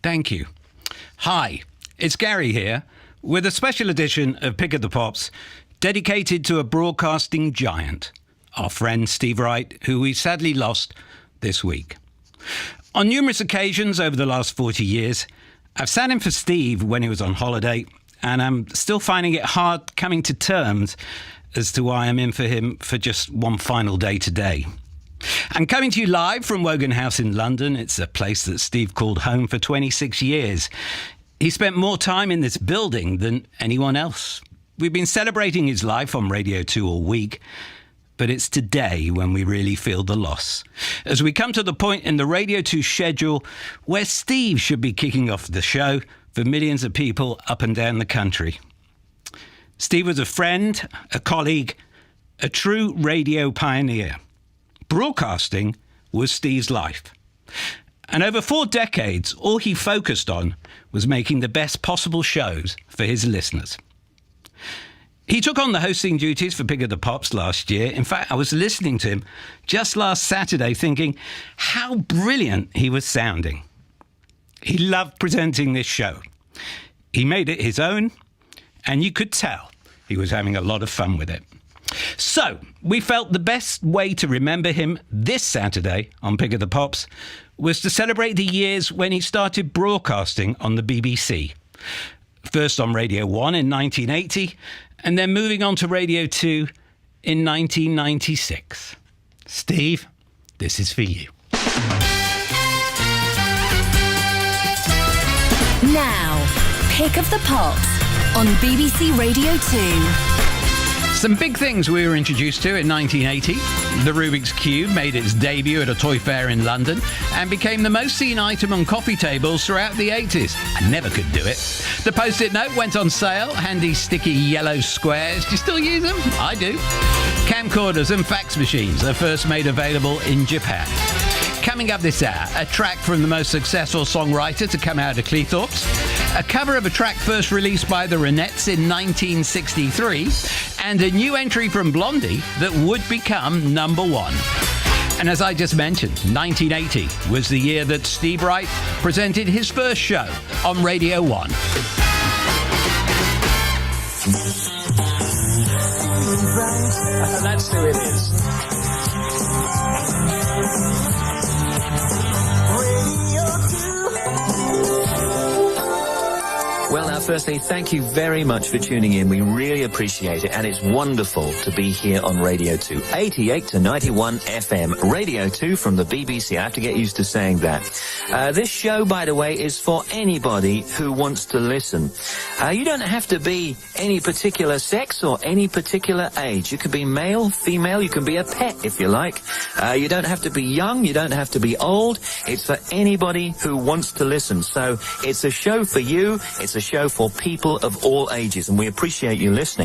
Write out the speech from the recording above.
Thank you. Hi, it's Gary here with a special edition of Pick of the Pops dedicated to a broadcasting giant, our friend Steve Wright, who we sadly lost this week. On numerous occasions over the last 40 years, I've sat in for Steve when he was on holiday, and I'm still finding it hard coming to terms as to why I'm in for him for just one final day today. I'm coming to you live from Wogan House in London. It's a place that Steve called home for 26 years. He spent more time in this building than anyone else. We've been celebrating his life on Radio 2 all week, but it's today when we really feel the loss, as we come to the point in the Radio 2 schedule where Steve should be kicking off the show for millions of people up and down the country. Steve was a friend, a colleague, a true radio pioneer. Broadcasting was Steve's life. And over 4 decades, all he focused on was making the best possible shows for his listeners. He took on the hosting duties for Pick of the Pops last year. In fact, I was listening to him just last Saturday thinking how brilliant he was sounding. He loved presenting this show. He made it his own, and you could tell he was having a lot of fun with it. So, we felt the best way to remember him this Saturday on Pick of the Pops was to celebrate the years when he started broadcasting on the BBC. First on Radio 1 in 1980, and then moving on to Radio 2 in 1996. Steve, this is for you. Now, Pick of the Pops on BBC Radio 2. Some big things we were introduced to in 1980. The Rubik's Cube made its debut at a toy fair in London and became the most seen item on coffee tables throughout the 80s. I never could do it. The Post-it note went on sale. Handy, sticky yellow squares. Do you still use them? I do. Camcorders and fax machines are first made available in Japan. Coming up this hour, a track from the most successful songwriter to come out of Cleethorpes, a cover of a track first released by the Ronettes in 1963, and a new entry from Blondie that would become number 1. And as I just mentioned, 1980 was the year that Steve Wright presented his first show on Radio 1. That's who it is. Well, now, firstly, thank you very much for tuning in. We really appreciate it, and it's wonderful to be here on Radio 2. 88 to 91 FM, Radio 2 from the BBC. I have to get used to saying that. This show, by the way, is for anybody who wants to listen. You don't have to be any particular sex or any particular age. You could be male, female, you can be a pet if you like. You don't have to be young, you don't have to be old. It's for anybody who wants to listen. So it's a show for you, it's a show for people of all ages, and we appreciate you listening.